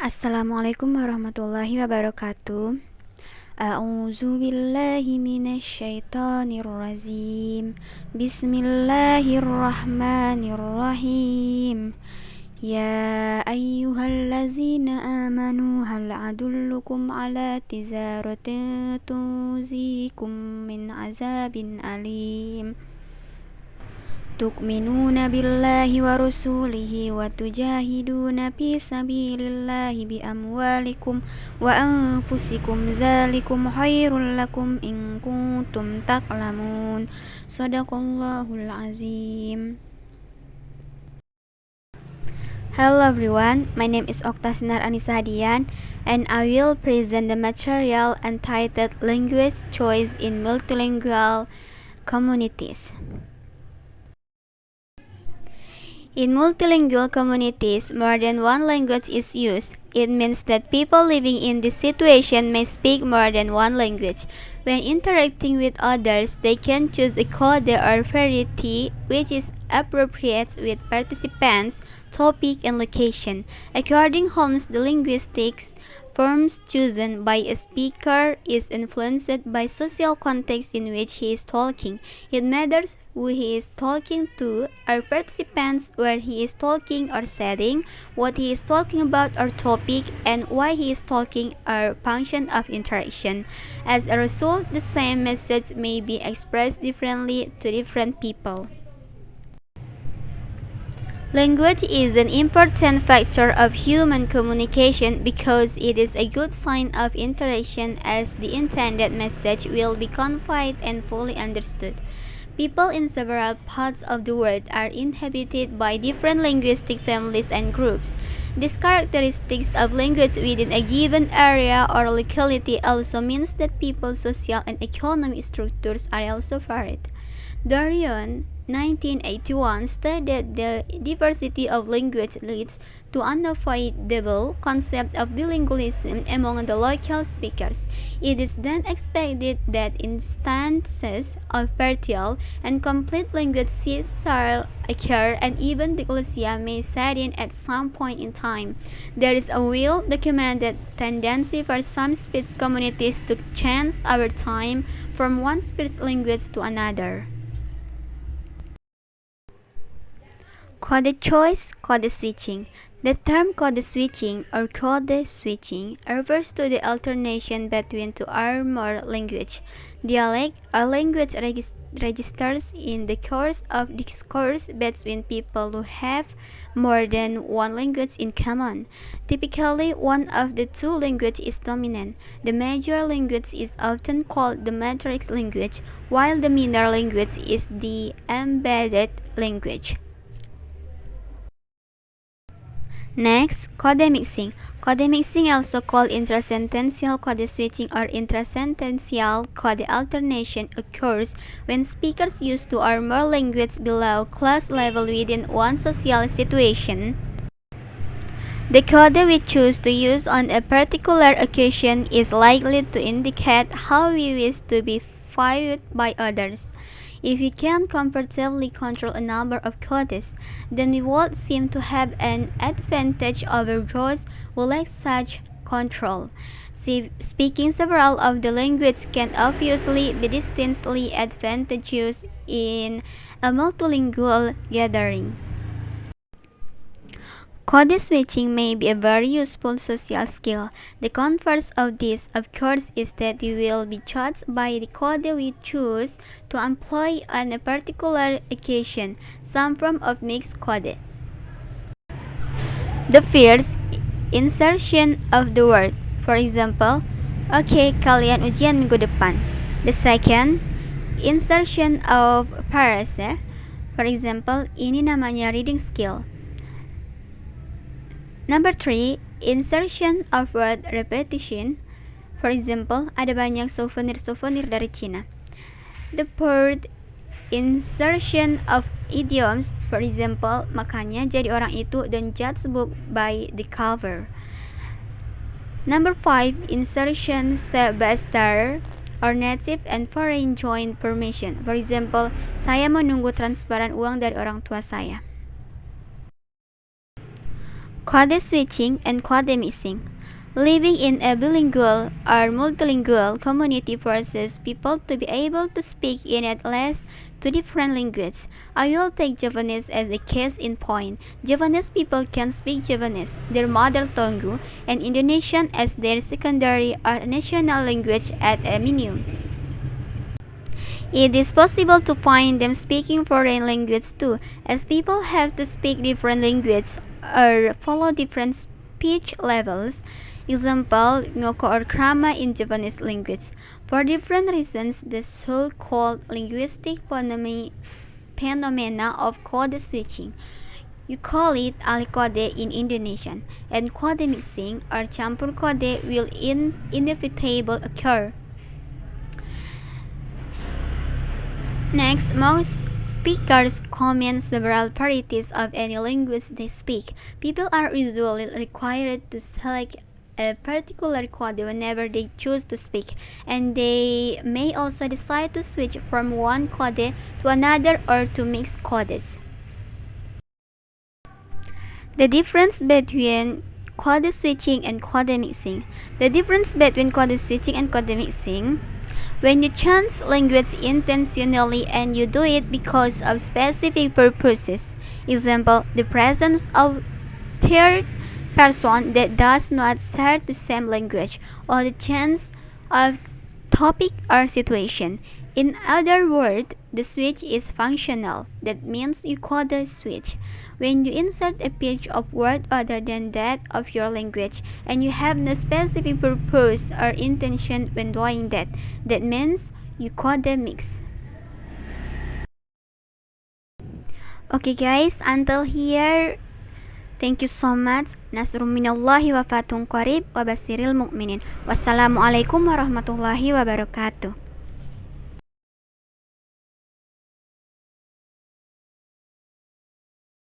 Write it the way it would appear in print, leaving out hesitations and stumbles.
Assalamualaikum warahmatullahi wabarakatuh. A'udzu billahi minasy syaithanir rajim. Bismillahirrahmanirrahim. Ya ayyuhallazina amanu hal adullukum ala tijaratin tuzikum min azabin alim. Tu'minuna billahi wa rasulihi wa tujahiduna fi sabilillahi bi amwalikum wa anfusikum zalikum khairul lakum in kuntum ta'lamun. Shadaqallahul azim. Hello everyone, my name is Oktasnar Anissa Hadian and I will present the material entitled Language Choice in Multilingual Communities. In multilingual communities, more than one language is used. It means that people living in this situation may speak more than one language. When interacting with others, they can choose a code or variety which is appropriate with participants, topic, and location. According Holmes, the linguistics forms chosen by a speaker is influenced by social context in which he is talking. It matters who he is talking to, or participants, where he is talking or setting, what he is talking about or topic, and why he is talking or function of interaction. As a result, the same message may be expressed differently to different people. Language is an important factor of human communication because it is a good sign of interaction as the intended message will be conveyed and fully understood. People in several parts of the world are inhabited by different linguistic families and groups. These characteristics of language within a given area or locality also means that people's social and economic structures are also varied. Darion, 1981, stated the diversity of language leads to unavoidable concept of bilingualism among the local speakers. It is then expected that instances of partial and complete language shall occur and even dyslexia may set in at some point in time. There is a well-documented tendency for some speech communities to change over time from one speech language to another. Code choice, code switching. The term code switching or code switching refers to the alternation between two or more language. Dialect or language registers in the course of discourse between people who have more than one language in common. Typically, one of the two languages is dominant. The major language is often called the matrix language, while the minor language is the embedded language. Next, code mixing. Code mixing, also called intrasentential code switching or intrasentential code alternation, occurs when speakers use two or more languages below class level within one social situation. The code we choose to use on a particular occasion is likely to indicate how we wish to be viewed by others. If we can comfortably control a number of codes, then we would seem to have an advantage over those who lack such control. Speaking several of the languages can obviously be distinctly advantageous in a multilingual gathering. Code switching may be a very useful social skill. The converse of this, of course, is that we will be judged by the code we choose to employ on a particular occasion, some form of mixed code. The first, insertion of the word. For example, okay, kalian ujian minggu depan. The second, insertion of parase. For example, ini namanya reading skill. Number 3, insertion of word repetition. For example, ada banyak souvenir-souvenir dari Cina. The fourth, insertion of idioms. For example, makanya jadi orang itu don't judge book by the cover. Number 5, insertion sebastar or native and foreign joint permission. For example, saya menunggu transferan uang dari orang tua saya. Code switching and code mixing. Living in a bilingual or multilingual community forces people to be able to speak in at least two different languages. I will take Javanese as a case in point. Javanese people can speak Javanese, their mother tongue, and Indonesian as their secondary or national language at a minimum. It is possible to find them speaking foreign language too, as people have to speak different languages or follow different speech levels. Example, ngoko or krama in Japanese language. For different reasons, the so-called linguistic phenomena of code switching. You call it alikode in Indonesian, and code mixing or campur kode will inevitably occur. Next, most speakers comment several varieties of any language they speak. People are usually required to select a particular code whenever they choose to speak, and they may also decide to switch from one code to another or to mix codes. The difference between code switching and code mixing. The difference between code switching and code mixing. When you change language intentionally and you do it because of specific purposes, example, the presence of third person that does not share the same language, or the change of topic or situation. In other words, the switch is functional. That means you code the switch when you insert a pitch of word other than that of your language and you have no specific purpose or intention when doing that. That means you code the mix. Okay guys, until here, thank you so much. Nasrun minallahi wa fatun qarib wa basiril mu'minin. Wassalamualaikum warahmatullahi wabarakatuh.